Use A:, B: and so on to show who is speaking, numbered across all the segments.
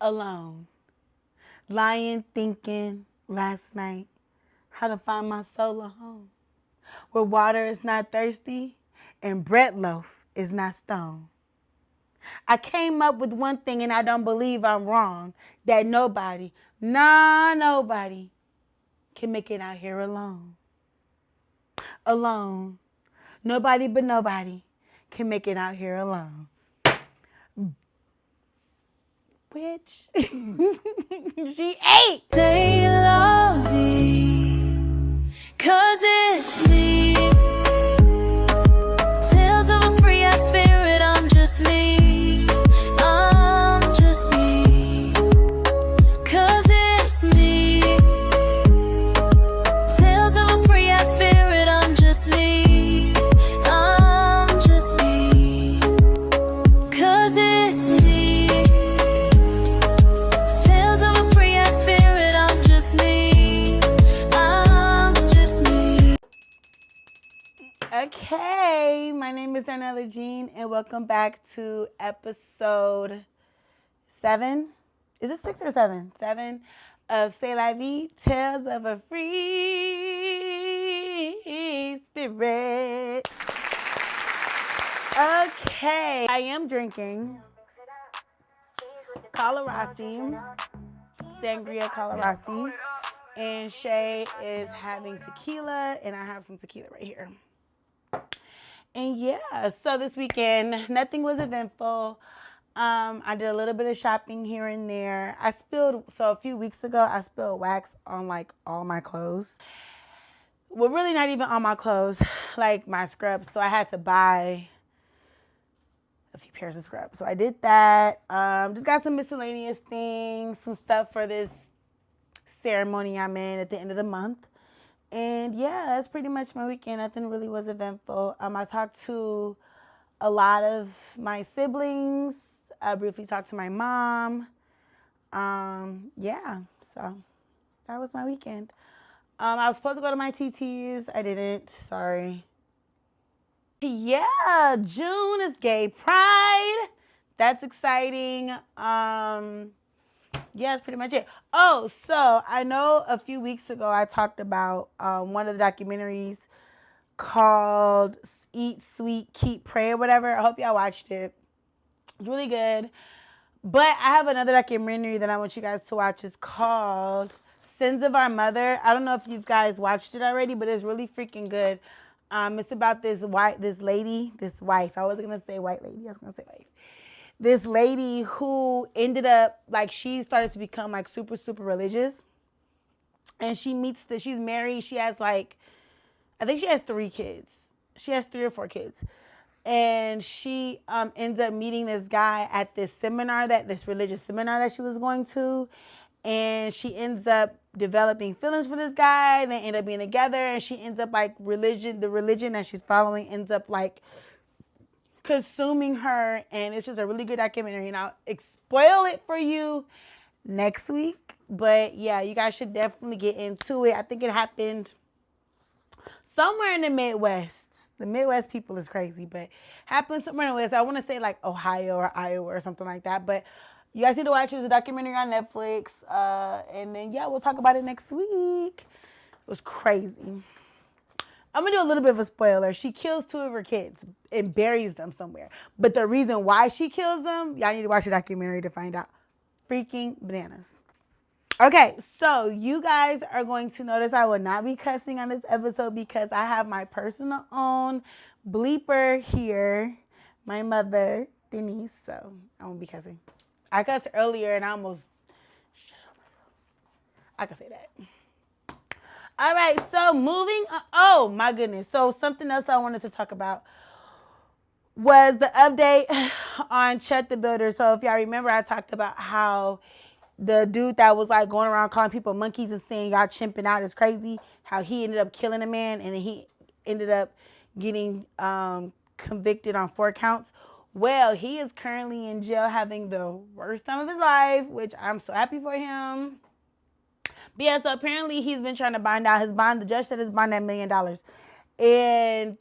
A: alone, lying thinking last night how to find my soul a home, where water is not thirsty and bread loaf is not stone. I came up with one thing and I don't believe I'm wrong, that nobody, nobody can make it out here alone. Alone. Nobody but nobody can make it out here alone. Bitch. She ate.
B: Say love me, 'cause it's me. Tales of a free ass spirit, I'm just me. I'm just me. 'Cause it's me. Tales of a free ass spirit, I'm just me. I'm just me. 'Cause it's me. Tales of a free ass spirit, I'm just me. I'm just me.
A: Okay, my name is 𝙲'𝙴𝚃, and welcome back to episode 7. Is it 6 or 7? 7 of 𝙲'𝙴𝚃, Tales of a Free Spirit. Okay, I am drinking 𝙲'𝙴𝚃, Sangria 𝙲'𝙴𝚃, and Shay is having tequila, and I have some tequila right here. And yeah, so this weekend, nothing was eventful. I did a little bit of shopping here and there. A few weeks ago, I spilled wax on like all my clothes. Well, really not even on my clothes, like my scrubs. So I had to buy a few pairs of scrubs. So I did that. Just got some miscellaneous things, some stuff for this ceremony I'm in at the end of the month. And yeah, that's pretty much my weekend. Nothing really was eventful. I talked to a lot of my siblings. I briefly talked to my mom. Yeah, so that was my weekend. I was supposed to go to my TTs. I didn't. Sorry. Yeah, June is Gay Pride. That's exciting. Yeah, that's pretty much it. Oh, so I know a few weeks ago I talked about one of the documentaries called Eat Sweet, Keep Pray or whatever. I hope y'all watched it. It's really good. But I have another documentary that I want you guys to watch. It's called Sins of Our Mother. I don't know if you guys watched it already, but it's really freaking good. It's about this wife. I wasn't going to say white lady. I was going to say wife. This lady who ended up, like, she started to become, like, super, super religious. And she's married. She has, like, I think she has 3 kids. She has 3 or 4 kids. And she ends up meeting this guy at this religious seminar that she was going to. And she ends up developing feelings for this guy. They end up being together. And she ends up, like, the religion that she's following ends up, like, consuming her. And it's just a really good documentary. And I'll spoil it for you next week. But, yeah, you guys should definitely get into it. I think it happened somewhere in the Midwest. The Midwest people is crazy, but happened somewhere in the West. I want to say like Ohio or Iowa or something like that. But you guys need to watch it. It's a documentary on Netflix. And then, yeah, we'll talk about it next week. It was crazy. I'm going to do a little bit of a spoiler. She kills 2 of her kids and buries them somewhere. But the reason why she kills them, y'all need to watch the documentary to find out. Freaking bananas. Okay, so you guys are going to notice I will not be cussing on this episode because I have my personal own bleeper here, my mother, Denise, so I won't be cussing. I cussed earlier and I almost shut up myself. I can say that. All right, so moving on. Oh, my goodness. So something else I wanted to talk about was the update on Chet the Builder. So if y'all remember, I talked about how the dude that was like going around calling people monkeys and saying y'all chimping out is crazy, how he ended up killing a man and then he ended up getting convicted on 4 counts. Well, he is currently in jail having the worst time of his life, which I'm so happy for him. But yeah, so apparently he's been trying to bind out his bond. The judge said his bond at $1 million. And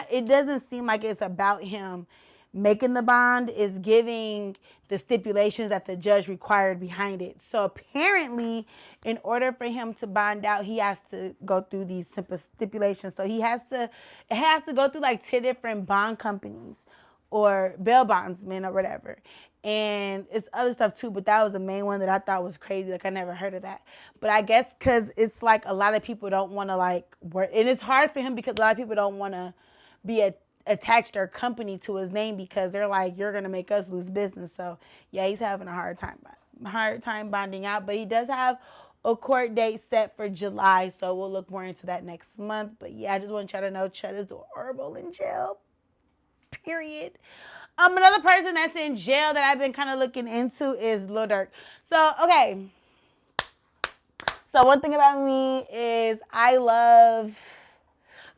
A: it doesn't seem like it's about him making the bond is giving the stipulations that the judge required behind it. So apparently, in order for him to bond out, he has to go through these simple stipulations. So it has to go through like 10 different bond companies or bail bondsmen or whatever. And it's other stuff too, but that was the main one that I thought was crazy. Like I never heard of that. But I guess because it's like a lot of people don't want to like work, and it's hard for him because a lot of people don't want to be attached their company to his name because they're like, you're gonna make us lose business. So yeah, he's having a hard time bonding out. But he does have a court date set for July, so we'll look more into that next month. But yeah, I just want y'all to know Chud is horrible in jail. Period. Another person that's in jail that I've been kind of looking into is Lil Durk. So, okay. So one thing about me is I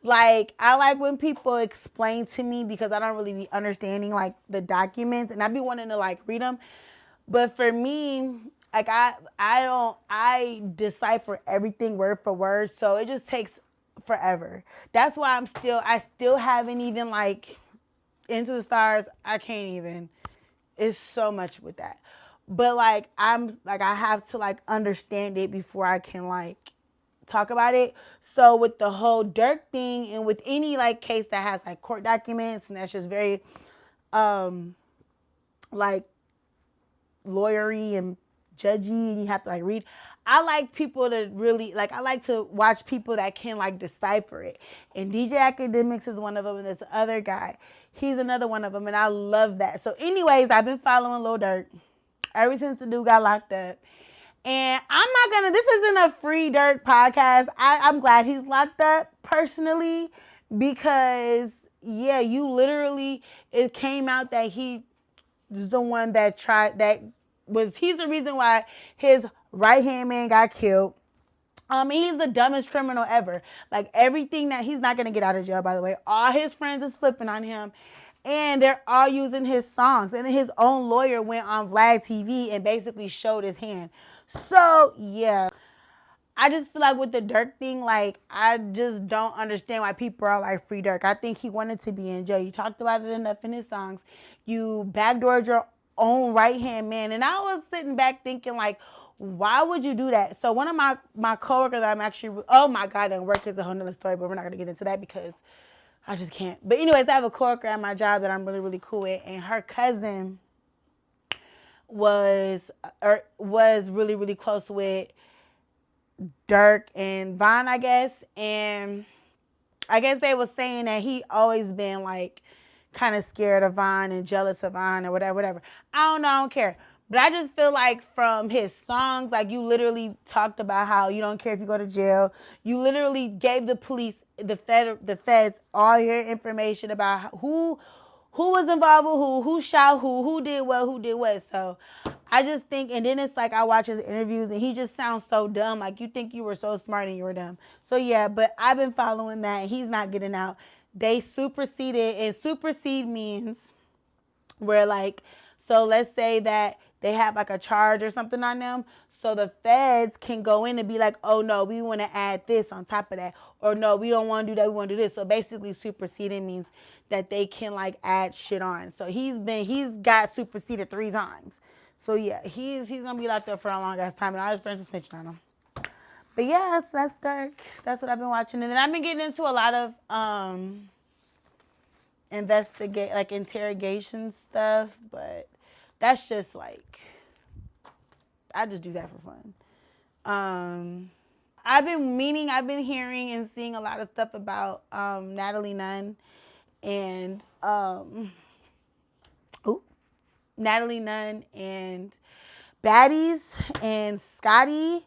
A: like when people explain to me because I don't really be understanding like the documents and I be wanting to like read them. But for me, like I decipher everything word for word. So it just takes forever. That's why I still haven't even like Into the Stars. I can't even. It's so much with that. But like I have to like understand it before I can like talk about it. So with the whole Durk thing and with any like case that has like court documents and that's just very like lawyery and judgy and you have to like read. I like people to really like I like to watch people that can like decipher it. And DJ Academics is one of them and this other guy. He's another one of them and I love that. So anyways, I've been following Lil Durk ever since the dude got locked up. And this isn't a free Durk podcast. I'm glad he's locked up personally because, yeah, it came out that he is the one he's the reason why his right-hand man got killed. He's the dumbest criminal ever. Like everything that he's not going to get out of jail, by the way. All his friends is flipping on him. And they're all using his songs. And then his own lawyer went on Vlad TV and basically showed his hand. So, yeah. I just feel like with the Durk thing, like, I just don't understand why people are like, free Durk. I think he wanted to be in jail. You talked about it enough in his songs. You backdoored your own right-hand man. And I was sitting back thinking, like, why would you do that? So one of my coworkers, oh my God, and work is a whole nother story, but we're not going to get into that because I just can't. But anyways, I have a coworker at my job that I'm really, really cool with, and her cousin was really, really close with Durk and Von, I guess. And I guess they was saying that he always been like kind of scared of Von and jealous of Von or whatever. I don't know, I don't care. But I just feel like from his songs, like you literally talked about how you don't care if you go to jail. You literally gave the police, the feds, all your information about who was involved with who shot who did what. So I just think, and then it's like I watch his interviews and he just sounds so dumb. Like you think you were so smart and you were dumb. So yeah, but I've been following that. He's not getting out. They superseded, and supersede means where like, so let's say that they have like a charge or something on them. So the feds can go in and be like, oh no, we want to add this on top of that. Or no, we don't want to do that, we want to do this. So basically superseding means that they can like add shit on. So he's got superseded 3 times. So yeah, he's gonna be locked up for a long ass time and all his friends are snitching on him. But yes, that's Durk. That's what I've been watching. And then I've been getting into a lot of interrogation stuff, but that's just like I just do that for fun. I've been hearing and seeing a lot of stuff about Natalie Nunn and Natalie Nunn and Baddies and Scotty.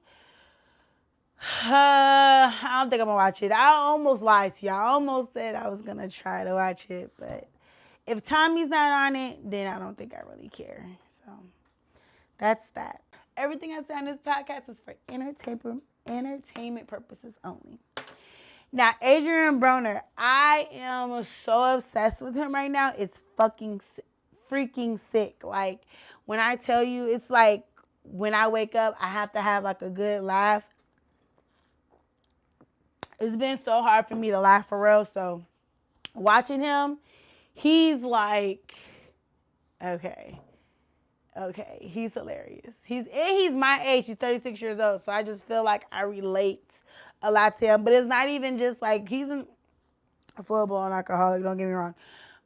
A: I don't think I'm gonna watch it. I almost lied to y'all. I almost said I was gonna try to watch it, but if Tommy's not on it, then I don't think I really care. So that's that. Everything I say on this podcast is for entertainment purposes only. Now, Adrien Broner, I am so obsessed with him right now. It's freaking sick. Like, when I tell you, it's like when I wake up, I have to have like a good laugh. It's been so hard for me to laugh for real. So watching him, he's like Okay. Okay. He's hilarious. He's my age. He's 36 years old. So I just feel like I relate a lot to him. But it's not even just like he's a full blown alcoholic, don't get me wrong.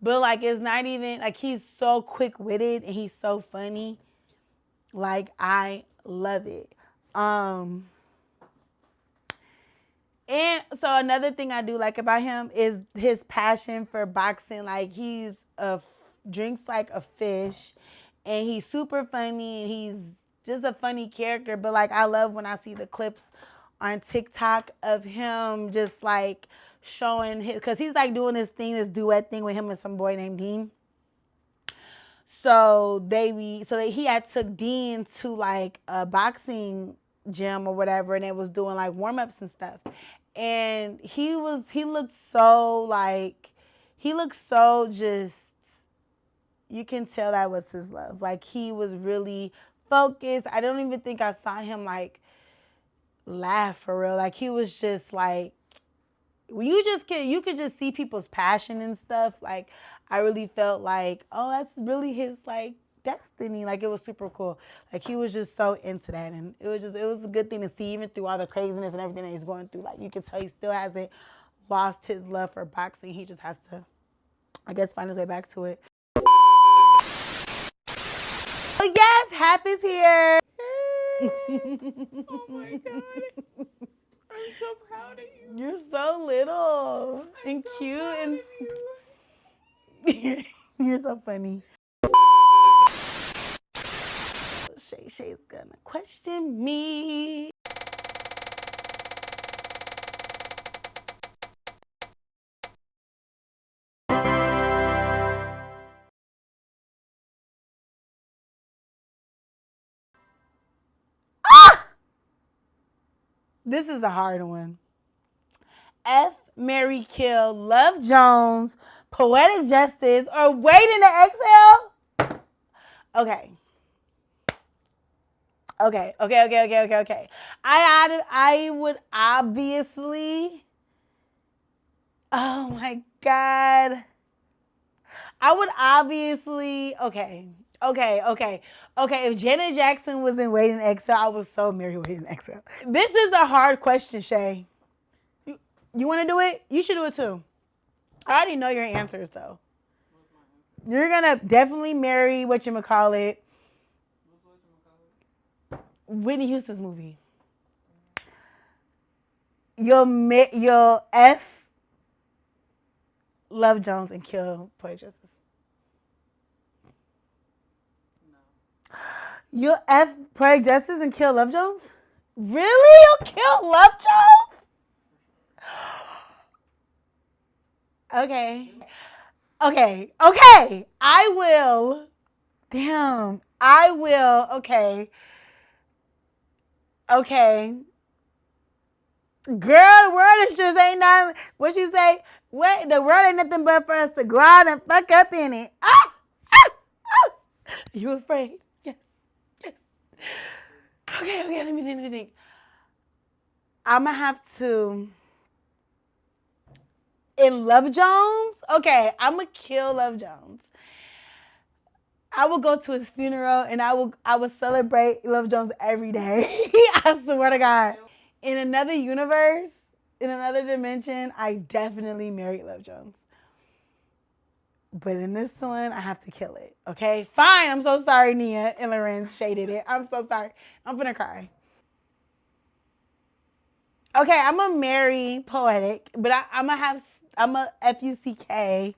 A: But like it's not even like he's so quick witted and he's so funny. Like I love it. And so another thing I do like about him is his passion for boxing. Like drinks like a fish, and he's super funny, and he's just a funny character. But like I love when I see the clips on TikTok of him just like showing his, because he's like doing this duet thing with him and some boy named Dean. He had took Dean to like a boxing gym or whatever, and it was doing like warm ups and stuff. And he looked so just, you can tell that was his love. Like he was really focused. I don't even think I saw him like laugh for real. Like he was just like, you could just see people's passion and stuff. Like I really felt like, oh, that's really his like destiny. Like it was super cool. Like he was just so into that, and it was a good thing to see, even through all the craziness and everything that he's going through. Like you can tell he still hasn't lost his love for boxing. He just has to, I guess, find his way back to it. Oh yes, Hap is here.
C: Oh my god. I'm so proud of you.
A: You're so little and
C: so
A: cute
C: proud
A: and
C: of
A: you're so funny. Shay's gonna question me. Ah! This is a hard one. F, Mary, kill, Love Jones, Poetic Justice, or Waiting to Exhale? Okay. Okay. I would obviously. Oh my God. I would obviously. Okay. If Janet Jackson was in Waiting to Exhale, I would so marry Waiting to Exhale. This is a hard question, Shay. You want to do it? You should do it too. I already know your answers though. You're gonna definitely marry whatchamacallit. Whitney Houston's movie. You'll F Love Jones and kill Poetic Justice. No. You'll F Poetic Justice and kill Love Jones? Really? You'll kill Love Jones? Okay. I will. Damn. I will. Okay. Girl, the world is just ain't nothing. What you say? What? The world ain't nothing but for us to go out and fuck up in it. You afraid? Yes. Okay. Let me think. I'm gonna have to. In Love Jones? Okay, I'm gonna kill Love Jones. I will go to his funeral and I will celebrate Love Jones every day. I swear to God. In another universe, in another dimension, I definitely married Love Jones. But in this one, I have to kill it. Okay? Fine. I'm so sorry, Nia and Lorenz shaded it. I'm so sorry. I'm gonna cry. Okay, I'm gonna marry Poetic, but I'm a F-U-C-K.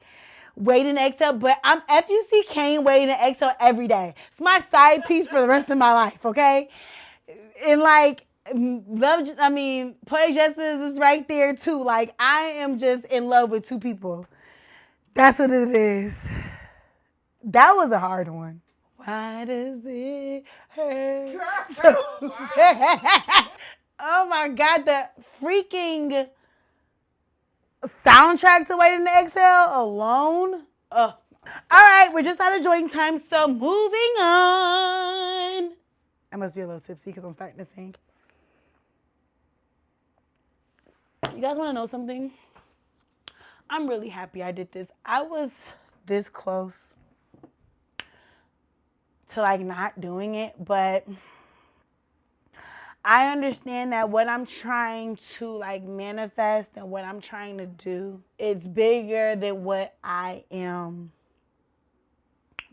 A: Waiting to Exhale, but I'm F-U-C-K Waiting to Exhale every day. It's my side piece for the rest of my life, okay? And like, Poetic Justice is right there too. Like, I am just in love with two people. That's what it is. That was a hard one. Why does it hurt? Oh my God, the freaking soundtrack to Waiting to Exhale alone. Ugh. All right, we're just out of joint time, so moving on. I must be a little tipsy because I'm starting to sing. You guys want to know something? I'm really happy I did this. I was this close to like not doing it, but I understand that what I'm trying to like manifest and what I'm trying to do, it's bigger than what I am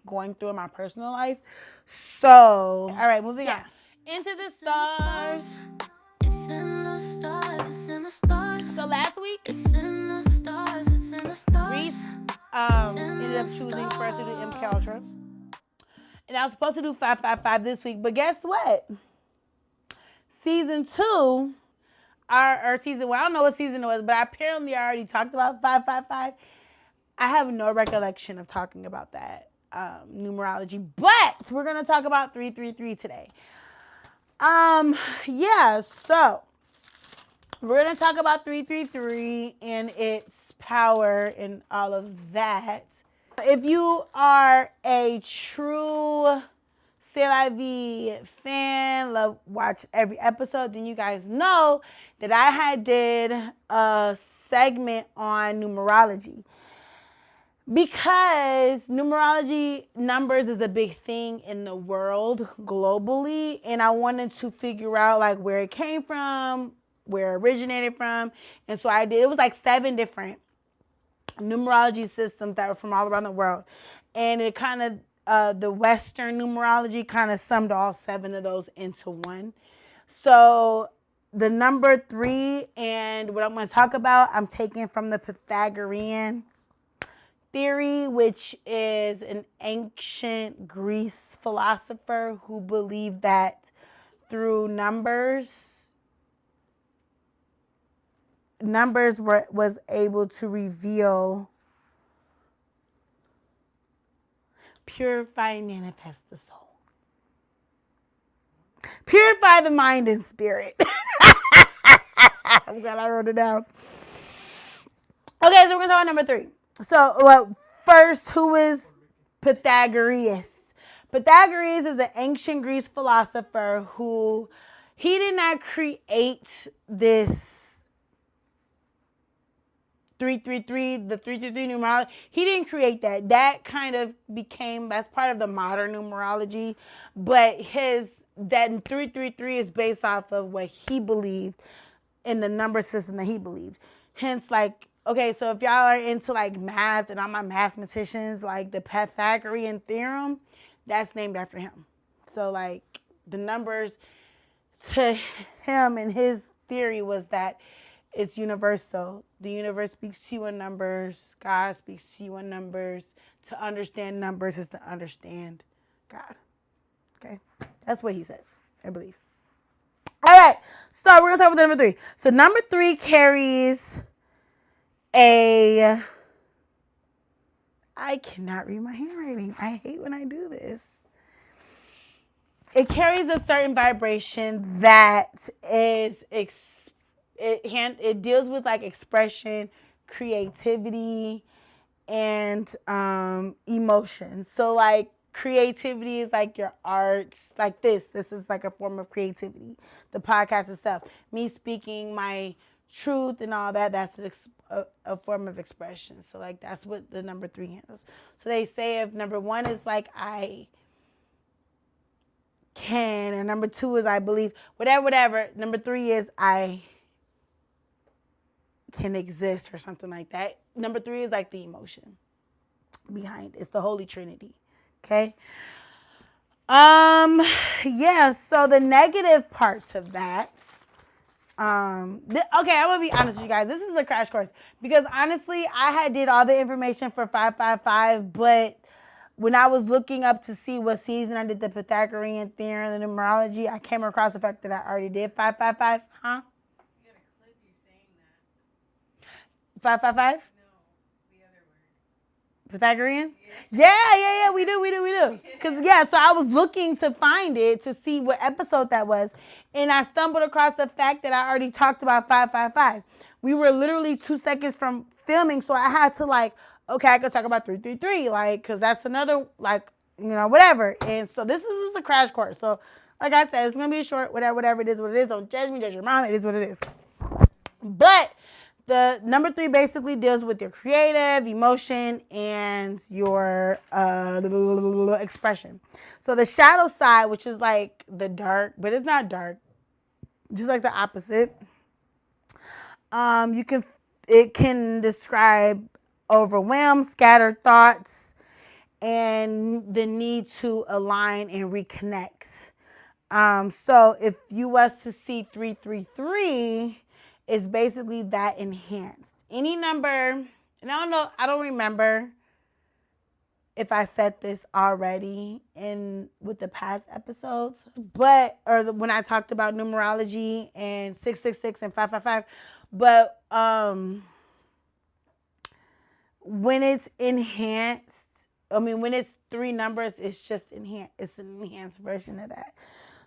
A: going through in my personal life. So, all right, moving on. Into the stars.
B: It's in the stars, it's in the stars.
A: So last week,
B: It's in the stars, it's in the stars.
A: Reese ended up choosing for us to do MK Ultra. And I was supposed to do 555 this week, but guess what? Season 2, or season, well, I don't know what season it was, but apparently I already talked about 555. I have no recollection of talking about that numerology, but we're going to talk about 333 today. Yeah, so we're going to talk about 333 and its power and all of that. If you are a true 𝙲'𝙴𝚃 fan, watch every episode, then you guys know that I had did a segment on numerology. Because numerology, numbers is a big thing in the world globally, and I wanted to figure out like where it came from, where it originated from, and so I did. It was like 7 different numerology systems that were from all around the world, and it kind of the Western numerology kind of summed all 7 of those into one. So the number 3 and what I'm going to talk about, I'm taking from the Pythagorean theory, which is an ancient Greece philosopher who believed that through numbers was able to reveal, purify, and manifest the soul. Purify the mind and spirit. I'm glad I wrote it down. Okay, so we're going to talk about number 3. So, well, first, who is Pythagoras? Pythagoras is an ancient Greece philosopher who, he did not create this 333, the 333 numerology. He didn't create that. That kind of became, that's part of the modern numerology. But that 333 is based off of what he believed in the number system that he believed. Hence, like, okay, so if y'all are into like math and all my mathematicians, like the Pythagorean theorem, that's named after him. So like the numbers to him and his theory was that it's universal. The universe speaks to you in numbers. God speaks to you in numbers. To understand numbers is to understand God. Okay? That's what he says and believes. All right. So we're going to talk about number 3. So number 3 carries I cannot read my handwriting. I hate when I do this. It carries a certain vibration that is, it deals with like expression, creativity, and emotion. So like creativity is like your arts, like this is like a form of creativity. The podcast itself, me speaking my truth and all that, that's a form of expression. So like that's what the number 3 handles. So they say if number 1 is like I can, or number 2 is I believe, whatever. Number 3 is I can exist or something like that. Number 3 is like the emotion behind it. It's the Holy Trinity. Okay. Yeah, so the negative parts of that, okay, I'm gonna be honest with you guys. This is a crash course because honestly, I had did all the information for 555, but when I was looking up to see what season I did the Pythagorean theorem, the numerology, I came across the fact that I already did 555. Huh?
C: You got a clip you saying that.
A: 555?
C: No, the other word.
A: Pythagorean? Yeah, we do. Because, yeah, so I was looking to find it to see what episode that was, and I stumbled across the fact that I already talked about 555. We were literally 2 seconds from filming, so I had to, like, okay, I could talk about 333, like, because that's another, like, you know, whatever. And so this is just a crash course. So, like I said, it's going to be short, whatever it is, what it is. Don't judge me, judge your mom. It is what it is. But The number 3 basically deals with your creative, emotion, and your expression. So the shadow side, which is like the dark, but it's not dark, just like the opposite. You can it can describe overwhelmed, scattered thoughts, and the need to align and reconnect. So if you was to see 333, it's basically that enhanced. Any number, and I don't remember if I said this already in with the past episodes, but when I talked about numerology and 666 and 555, but when it's enhanced, when it's 3 numbers, it's just enhanced. It's an enhanced version of that.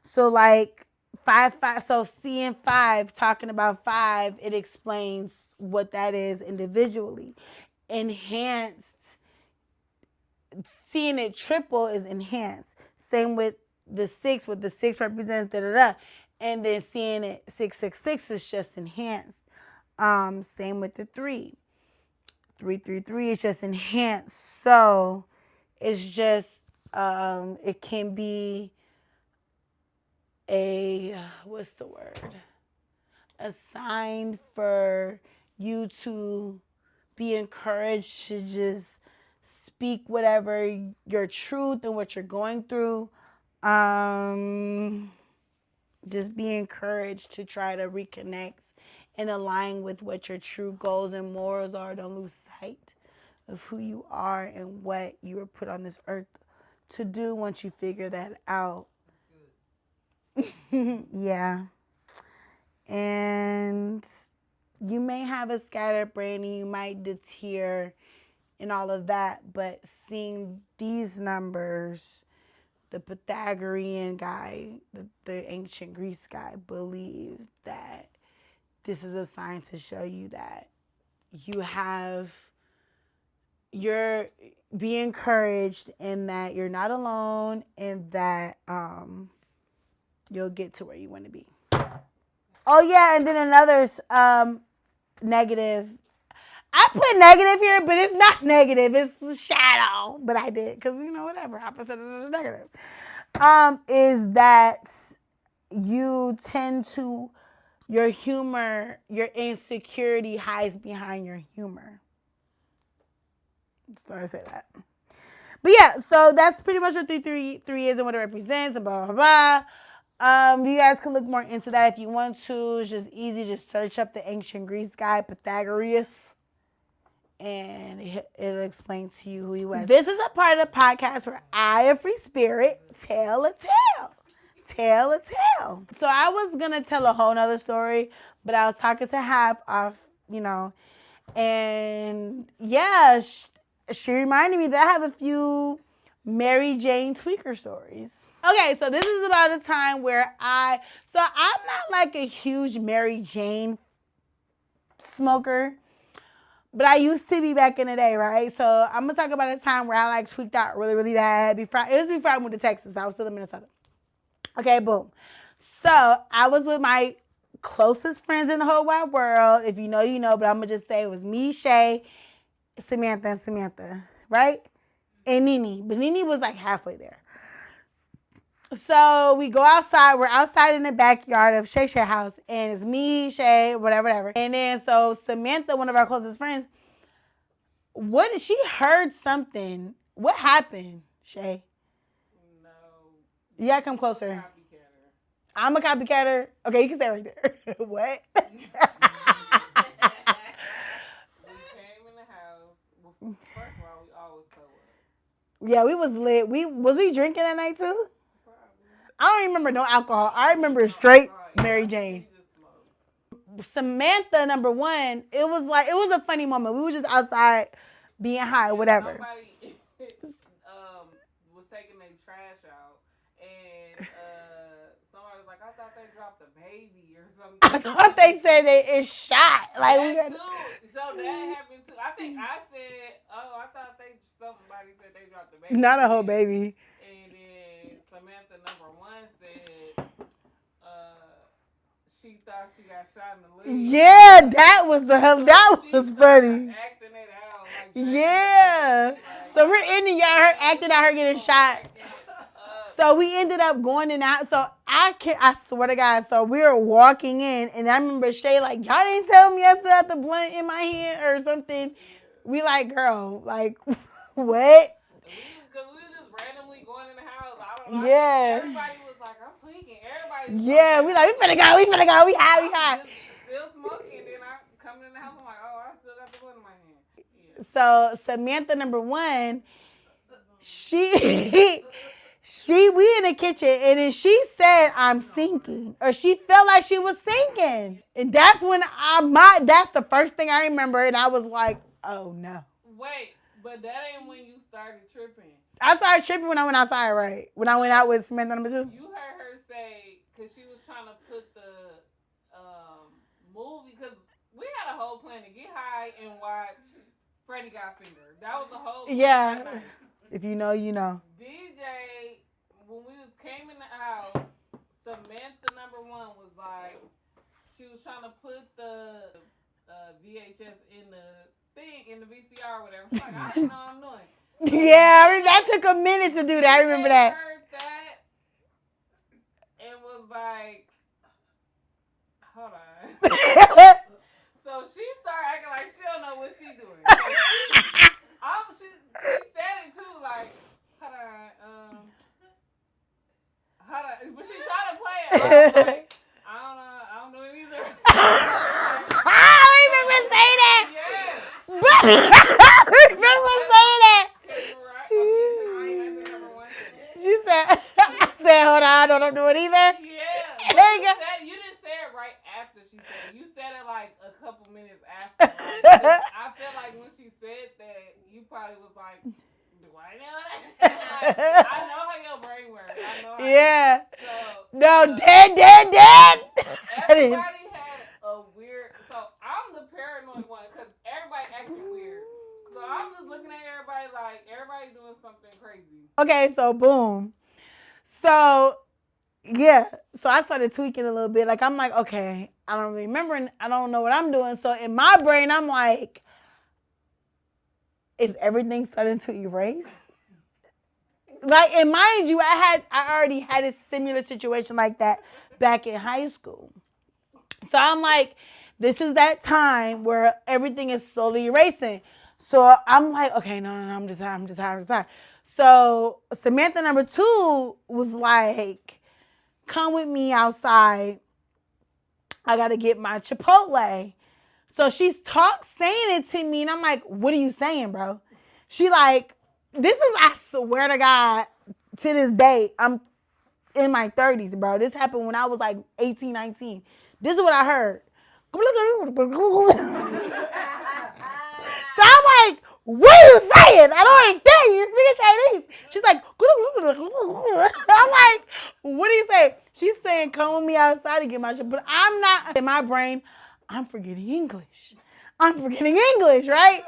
A: So like 5. So seeing 5, talking about 5, it explains what that is individually. Enhanced, seeing it triple is enhanced. Same with the 6, what the 6 represents, and then seeing it 666 is just enhanced. Same with the 3. 333 is just enhanced. So it's just it can be a what's the word? A sign for you to be encouraged to just speak whatever your truth and what you're going through. Just be encouraged to try to reconnect and align with what your true goals and morals are. Don't lose sight of who you are and what you were put on this earth to do once you figure that out. Yeah. And you may have a scattered brain and you might deter and all of that, but seeing these numbers, the Pythagorean guy, the ancient Greece guy, believed that this is a sign to show you that you're be encouraged and that you're not alone and that you'll get to where you want to be. Oh yeah, and then another negative. I put negative here, but it's not negative. It's shadow. But I did because whatever opposite of the negative. Is that you tend to your humor, your insecurity hides behind your humor. So I say that. But yeah, so that's pretty much what 333 is and what it represents and blah, blah, blah. You guys can look more into that if you want to. It's just easy. Just search up the ancient Greece guy, Pythagoras, and it'll explain to you who he was. This is a part of the podcast where I, a free spirit, tell a tale. Tell a tale. So I was going to tell a whole nother story, but I was talking to Half off, and yeah, she reminded me that I have a few Mary Jane tweaker stories. Okay, so this is about a time where I'm not like a huge Mary Jane smoker, but I used to be back in the day, right? So I'm gonna talk about a time where I tweaked out really, really bad. It was before I moved to Texas. I was still in Minnesota. Okay, boom. So I was with my closest friends in the whole wide world. If you know, you know, but I'm gonna just say it was me, Shay, Samantha, right? And Nene. But Nene was like halfway there. So we go outside. We're outside in the backyard of Shay's house. And it's me, Shay, whatever. And then so Samantha, one of our closest friends, she heard something. What happened, Shay?
C: No.
A: You gotta come closer. I'm a copycatter. Okay, you can stay right there. What?
C: We came in the house. Well, first of all, we always go up.
A: Yeah, we was lit. Was we drinking that night too?
C: Probably.
A: I don't remember no alcohol. I remember straight Mary Jane. Samantha, number one, it was a funny moment. We were just outside being high, whatever.
C: Somebody was taking their trash out, and somebody was like, "I thought they dropped a baby or something."
A: I thought they said it's shot.
C: That too. So that happened too. I think I said, "Oh, I thought somebody said they dropped a baby."
A: Not a whole baby.
C: And then Samantha number one said, she thought she got shot in the leg.
A: Yeah, that was
C: She
A: funny.
C: acting it out. Like,
A: Yeah.
C: like,
A: So we're in the yard, her acting out her getting shot.
C: cracking up.
A: So we ended up going in out. So I swear to God. So we were walking in, and I remember Shay like, y'all didn't tell me I still had the blunt in my hand or something. We like, girl, like, what?
C: Because we was just randomly going in the house. I don't know.
A: Yeah.
C: Everybody was like, I'm tweaking. Everybody was
A: Yeah, we like, we finna go, we high, we high.
C: Still smoking. Then I come in the house, I'm like, oh, I still got the blunt in my hand. Yeah.
A: So Samantha number one, she we in the kitchen, and then she said I'm sinking, or she felt like she was sinking, and that's when that's the first thing I remember, and I was like, oh no.
C: Wait, but that ain't when you started tripping.
A: I started tripping when I went outside, right? When I went out with Samantha number two.
C: You heard her say, because she was trying to put the movie, because we had a whole plan to get high and watch Freddie Got Fingered. That was the whole plan.
A: Yeah. If you know, you know.
C: DJ, when we came in the house, Samantha number one was like, she was trying to put the VHS in the thing, in the VCR or whatever. She's like, I didn't know what I'm doing.
A: Yeah, that took a minute to do that. I remember that.
C: Heard that and was like, hold on. So she started acting like she don't know what she doing. She said it too, like, hold on, but she tried to play it. I was like, I don't know it either.
A: I remember saying that.
C: Yeah.
A: I remember saying that. She said, hold on, I don't do it either.
C: Yeah. You didn't say it right after she said it. You said it like a couple minutes after. Like, I feel like when she said that, you probably was like, do I know that? Like, I know how your brain works. I know how. Yeah.
A: No, dead.
C: Everybody had a weird. So I'm the paranoid one because everybody acting weird. So I'm just looking at everybody like everybody doing something crazy.
A: Okay, so boom. So yeah, so I started tweaking a little bit. Like I'm like, okay, I don't remember, and I don't know what I'm doing. So in my brain, I'm like, is everything starting to erase? Like, and mind you, I already had a similar situation like that back in high school. So I'm like, this is that time where everything is slowly erasing. So I'm like, okay, no, I'm just high. So Samantha number two was like, come with me outside. I got to get my Chipotle. So she's saying it to me, and I'm like, what are you saying, bro? She like, this is, I swear to God, to this day, I'm in my 30s, bro. This happened when I was like 18, 19. This is what I heard. So I'm like, what are you saying? I don't understand. You're speaking Chinese. She's like, I'm like, what do you say? She's saying, come with me outside to get my shit. But I'm not, in my brain, I'm forgetting English, right?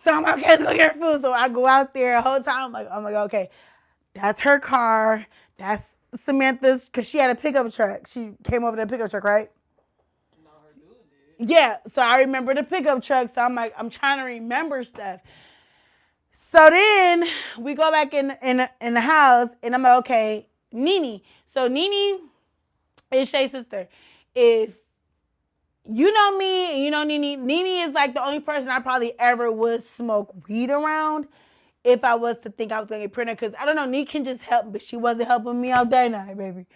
A: So I'm like, okay, let's go get her food. So I go out there the whole time. I'm like, okay, that's her car. That's Samantha's, because she had a pickup truck. She came over to the pickup truck, right?
C: No, her dude did.
A: Yeah, so I remember the pickup truck. So I'm like, I'm trying to remember stuff. So then we go back in the house, and I'm like, okay, Nene. So Nene is Shay's sister. If you know me and you know Nene is like the only person I probably ever would smoke weed around if I was to think I was going to get pregnant. Because I don't know, Nene can just help, but she wasn't helping me all day night, baby.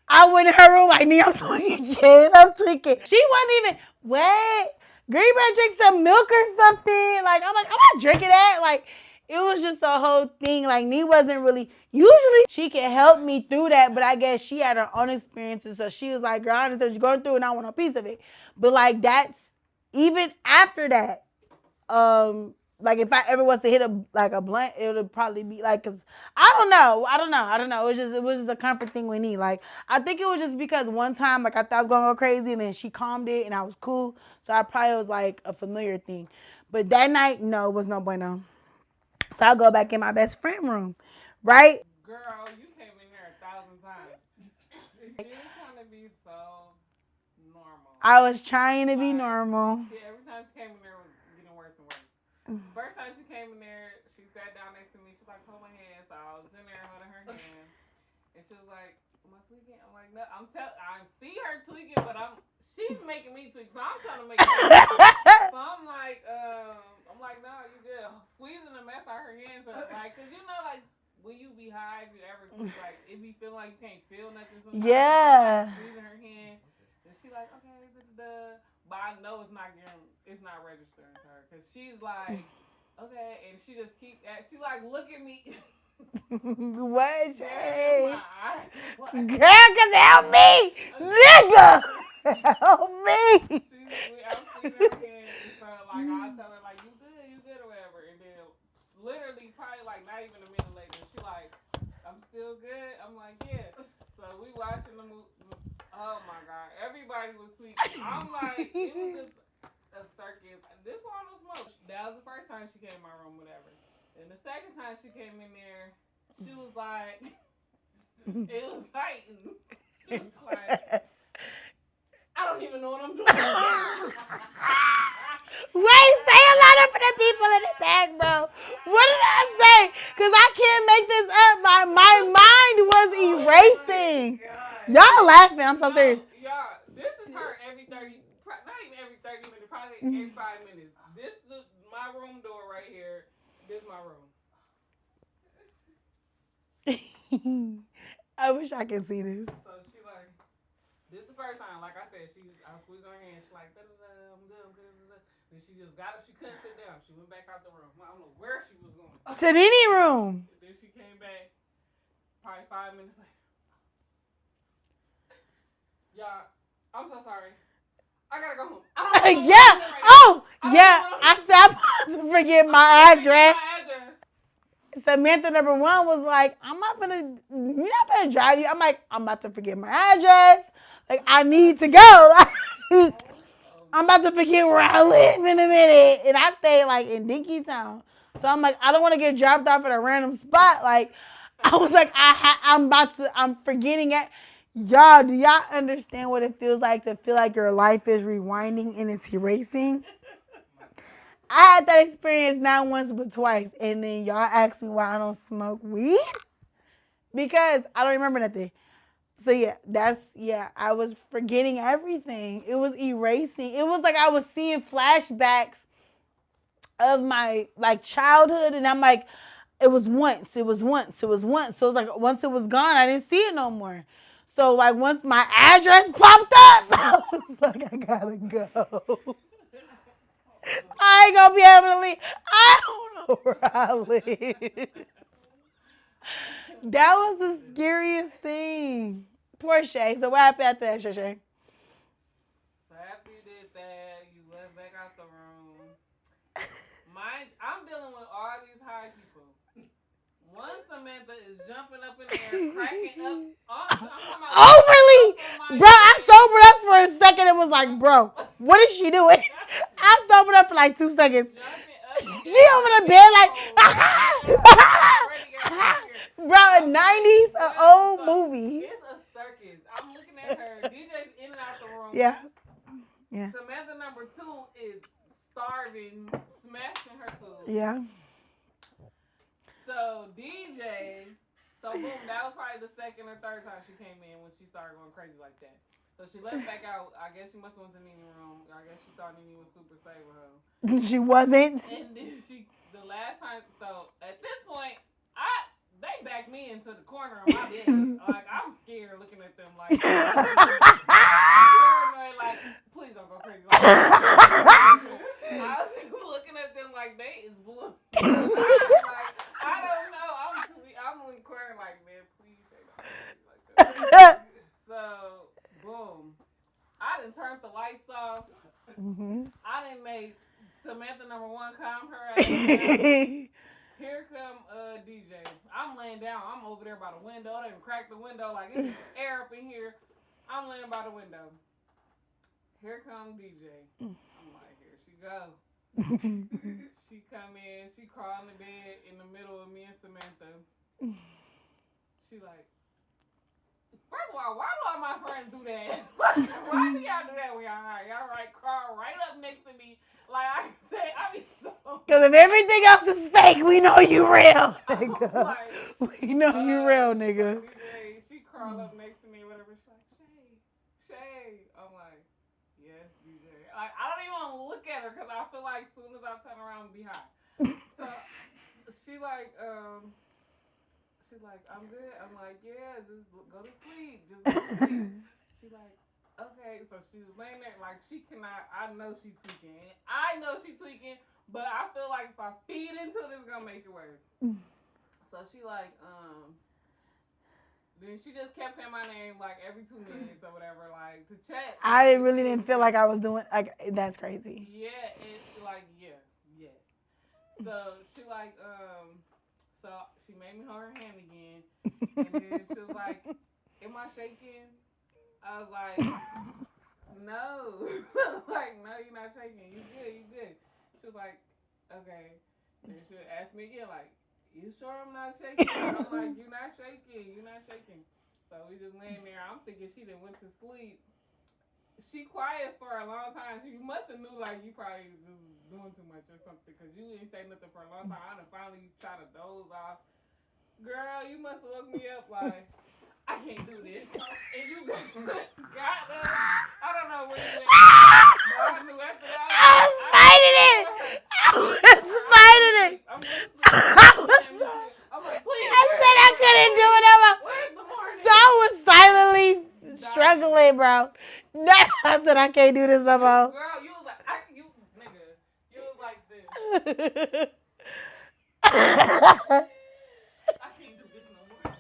A: I went in her room like, Nene, I'm tweaking. She wasn't even, wait, Green Bear drink some milk or something. Like, I'm not drinking that. Like, it was just a whole thing. Like, Nee wasn't really, usually she can help me through that, but I guess she had her own experiences. So she was like, girl, I understand what you're going through and I want a piece of it. But like, that's, even after that, like if I ever was to hit a blunt, it would probably be like, cause I don't know. It was just a comfort thing with Nee. Like, I think it was just because one time, like I thought I was going to go crazy and then she calmed it and I was cool. So I probably was like a familiar thing. But that night, no, it was no bueno. So I'll go back in my best friend room, right?
C: Girl, you came in there 1,000 times. She was trying to be so
A: I was trying to be normal.
C: Yeah, every time she came in there, it was getting worse and worse. First time she came in there, she sat down next to me. She's like, hold my hand. So I was in there holding her hand. And she was like, am I tweaking? I'm like, no, I see her tweaking, but she's making me tweak. So I'm trying to make her. So I'm like, no, you good. Squeezing the mess out her hands. Like, cause you know, like, when you be high, if you ever tweak, like, it be feeling like you can't feel nothing sometimes.
A: Yeah.
C: So I'm like squeezing her hand. And she like, okay, but I know it's not registering to her. Cause she's like, okay. And she just she like, look at me.
A: What?
C: Girl,
A: cause help me, nigga. Help me.
C: I'm squeezing her hand, and so like I tell her like you good or whatever, and then literally probably like not even a minute later, she like, I'm still good. I'm like, yeah. So we watching the movie. Oh my god, everybody was tweaking. I'm like, it was just a circus. This one was smoke. That was the first time she came in my room, whatever. And the second time she came in there, she was like, it was heightened. She was like, I don't even know what I'm doing. Wait,
A: say a lot for the people in the back, bro. What did I say? Because I can't make this up. My mind was erasing. Y'all laughing. I'm so serious.
C: Y'all, this is her every 30, not even every 30 minutes, probably every 5 minutes. This is my room door right here. This is my room.
A: I wish I could see this.
C: So she like, this is the first time, like I said, I was squeezing her hand. She like, I'm good. Then she just got up. She couldn't sit down. She went back out the room. I don't know where she was going.
A: To any room.
C: Then she came back probably 5 minutes later. Y'all, I'm so sorry. I gotta go home.
A: Yeah. I said I'm about to forget my address. Samantha number 1 was like, you're not gonna drive you. I'm like, I'm about to forget my address. Like, I need to go. I'm about to forget where I live in a minute. And I stay like in Dinkytown. So I'm like, I don't want to get dropped off at a random spot. Like, I was like, I'm forgetting it. Y'all, do y'all understand what it feels like to feel like your life is rewinding and it's erasing? I had that experience not once but twice. And then y'all ask me why I don't smoke weed? Because I don't remember nothing. So I was forgetting everything. It was erasing. It was like I was seeing flashbacks of my like childhood, and I'm like, it was once. So it was like once it was gone, I didn't see it no more. So like once my address popped up, I was like, I gotta go. I ain't gonna be able to leave. I don't know where I live. That was the scariest thing. Poor Shay. So what happened after that, Shay?
C: So after you did that, you left back out the room. I'm dealing with all these high people. One Samantha is jumping up in there, cracking up.
A: Overly. Bro, I sobered up for a second and was like, bro, what is she doing? I sobered up for like 2 seconds. She over the bed like, bro, a 90s, an old movie.
C: It's a circus. I'm looking at her. DJ's in and out the room.
A: Yeah.
C: Samantha number 2 is starving, smashing her food.
A: Yeah.
C: So boom, that was probably the second or third time she came in when she started going crazy like that. So she left back out. I guess she must have went to Nini's room. I guess she thought Nini was super safe with her.
A: She wasn't.
C: And then the last time, so at this point, they backed me into the corner of my bed. Like, I'm scared looking at them like, paranoid, like, please don't go crazy. Like, I was looking at them like they is blue. I don't know. I'm in the corner like, man, please say don't go crazy like that. So, boom. I done turned the lights off.
A: Mm-hmm.
C: I done made Samantha number 1 calm her ass down. Here come DJ. I'm laying down. I'm over there by the window. They done cracked the window like it's air up in here. I'm laying by the window. Here come DJ. I'm like, here she go. She come in. She crawl in the bed in the middle of me and Samantha. She like, first of all, why do all my friends do that? Why do y'all do that when y'all high? Y'all crawl right up next to me. Like I say, I be so.
A: Because if everything else is fake, we know you real, nigga.
C: Like,
A: we know you real, nigga.
C: Like DJ, she crawl up next to me, whatever. She's like, Shay. I'm like, yes, DJ. Like I don't even want to look at her because I feel like as soon as I turn around, I'm be high. So she like, I'm good. I'm like, yeah, just go to sleep. Just go to sleep. She like, okay. So she was laying there like she cannot. I know she tweaking. But I feel like if I feed into it, it's gonna make it worse. So she like, then she just kept saying my name like every 2 minutes or whatever, like to check.
A: I really didn't feel like I was doing like that's crazy.
C: Yeah, it's like yes. So she like, so she made me hold her hand again, and then she was like, "Am I shaking?" I was like, "No." Like, no, you're not shaking. You good. She was like, "Okay." Then she asked me again, like, "You sure I'm not shaking?" I'm like, "You're not shaking." So we just laying there. I'm thinking she done went to sleep. She quiet for a long time. You must have knew like you probably just doing too much or something because you didn't say nothing for a long time. I done finally try to doze off. Girl, you must have woke me up like I can't do this. And you got up. I don't know where you went. But I knew after that.
A: I was fighting it.
C: I'm like, please.
A: I said I couldn't do it.
C: Where's the morning?
A: So I was silently struggling, bro. I said I can't do this no more.
C: Girl, you was like, you was like this. I can't do this no more.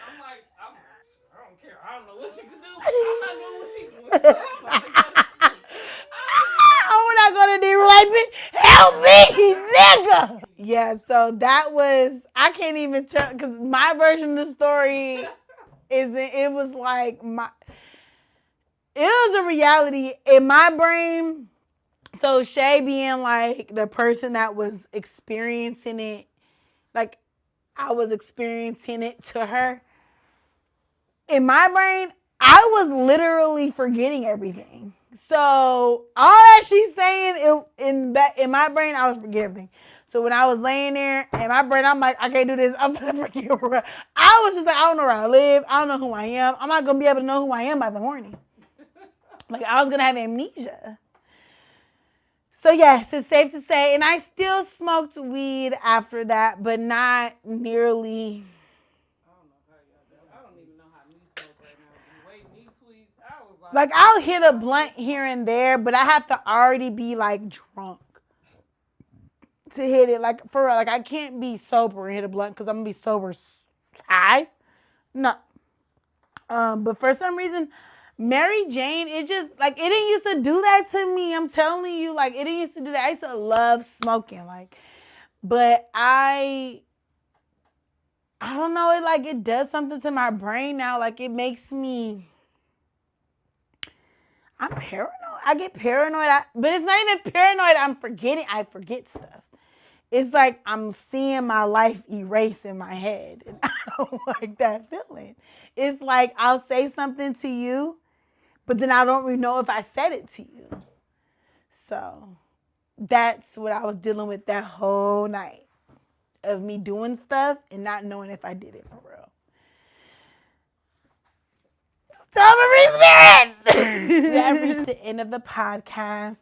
C: I'm like, I don't care. I don't know what she could do. I'm not doing what she can do.
A: We're not gonna deregulate me. Help me, nigga. Yeah, so that was, I can't even tell, because my version of the story it was like it was a reality in my brain. So Shay being like the person that was experiencing it, like I was experiencing it to her. In my brain, I was literally forgetting everything. So all that she's saying, in my brain, I was forgetting everything. So when I was laying there in my brain, I'm like, I can't do this. I'm gonna forget where I was just like, I don't know where I live. I don't know who I am. I'm not gonna be able to know who I am by the morning. Like I was gonna have amnesia. So yes, it's safe to say, and I still smoked weed after that, but not nearly.
C: I don't even know how me smoke right now. The way me tweet, I was
A: like I'll hit a blunt here and there, but I have to already be like drunk to hit it. Like for real, like I can't be sober and hit a blunt because I'm gonna be sober high. No. But for some reason, Mary Jane, it just like it didn't used to do that to me. I'm telling you, like it didn't used to do that. I used to love smoking, like, but I don't know. It does something to my brain now. Like it makes me. I'm paranoid. I get paranoid, but it's not even paranoid. I forget stuff. It's like I'm seeing my life erase in my head, and I don't like that feeling. It's like I'll say something to you, but then I don't really know if I said it to you. So that's what I was dealing with that whole night of me doing stuff and not knowing if I did it for real. That reached the end of the podcast.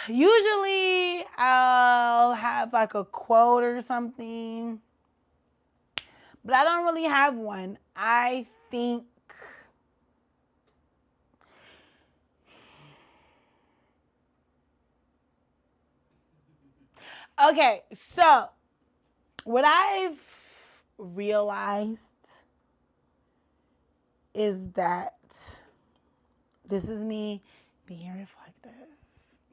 A: Usually I'll have like a quote or something, but I don't really have one. I think okay, so what I've realized is that this is me being reflective,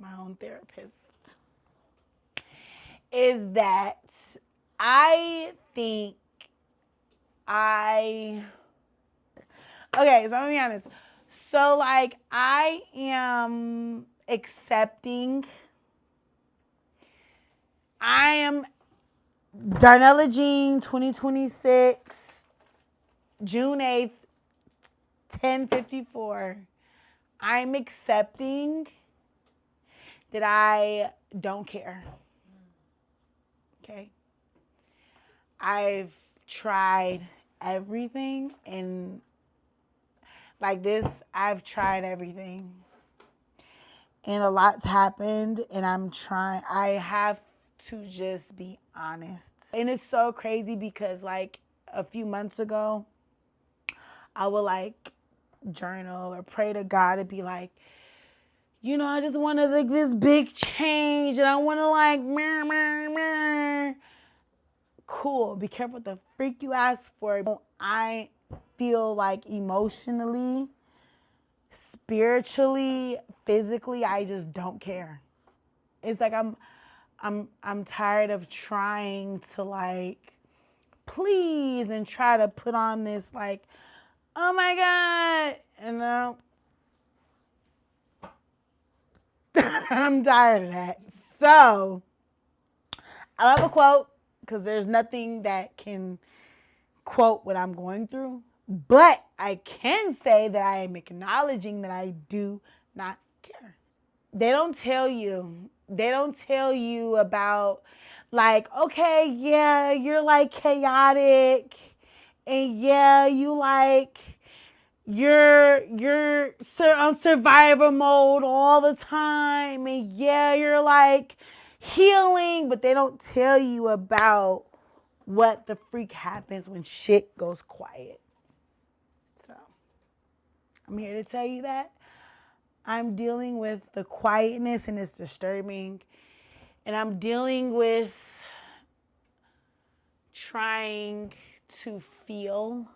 A: my own therapist, is that I think okay, so I'm gonna be honest. So like I am accepting, I am 𝙲'𝙴𝚃 2026, June 8th, 10:54. I'm accepting that I don't care. Okay? I've tried everything, and like this, I've tried everything. And a lot's happened, and I have to just be honest. And it's so crazy because like a few months ago, I would like journal or pray to God and be like, you know, I just want to like this big change, and I want to like, meh, meh, meh. Cool. Be careful what the freak you ask for. I feel like emotionally, spiritually, physically, I just don't care. It's like I'm tired of trying to like please and try to put on this like, oh my God, and no, I'm tired of that. So I love a quote because there's nothing that can quote what I'm going through, but I can say that I am acknowledging that I do not care. They don't tell you. They don't tell you about like, okay, yeah, you're like chaotic, and yeah, you like you're on survivor mode all the time, and yeah, you're like healing, but they don't tell you about what the freak happens when shit goes quiet. So I'm here to tell you that I'm dealing with the quietness, and it's disturbing. And I'm dealing with trying to feel,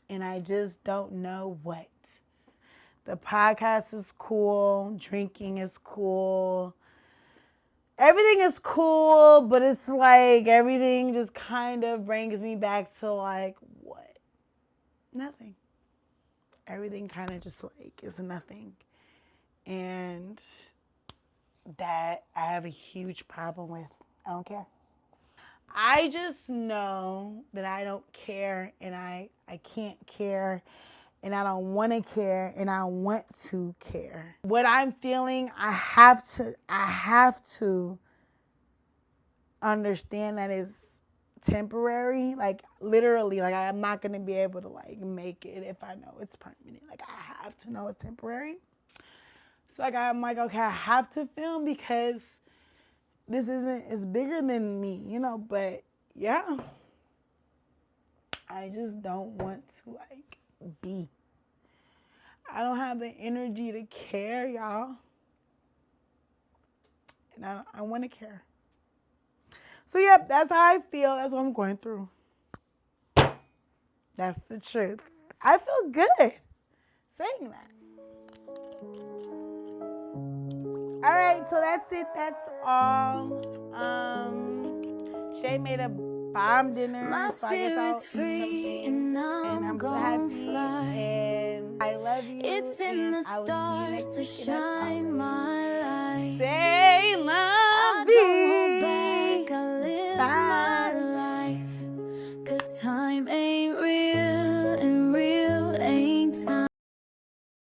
A: and I just don't know what. The podcast is cool, drinking is cool, everything is cool, but it's like everything just kind of brings me back to like, what? Nothing. Everything kind of just like is nothing. And that I have a huge problem with. I don't care. I just know that I don't care, and I can't care, and I don't want to care, and I want to care. What I'm feeling, I have to understand that it's temporary. Like literally, like I'm not gonna be able to like make it if I know it's permanent. Like I have to know it's temporary. So like I'm like, okay, I have to film because this isn't, it's bigger than me, you know, but yeah. I just don't want to like be. I don't have the energy to care, y'all. And I want to care. So yep, that's how I feel. That's what I'm going through. That's the truth. I feel good saying that. All right, so that's it. That's all. Shay made a bomb dinner,
B: My
A: so I guess I'll
B: spirit's
A: eat
B: free
A: something.
B: and
A: And
B: I'm
A: I'm so
B: gon'
A: happy,
B: fly.
A: and I love you,
B: It's in
A: and
B: the
A: I will see you
B: stars
A: next
B: to
A: week. And as
B: shine
A: always,
B: my light.
A: say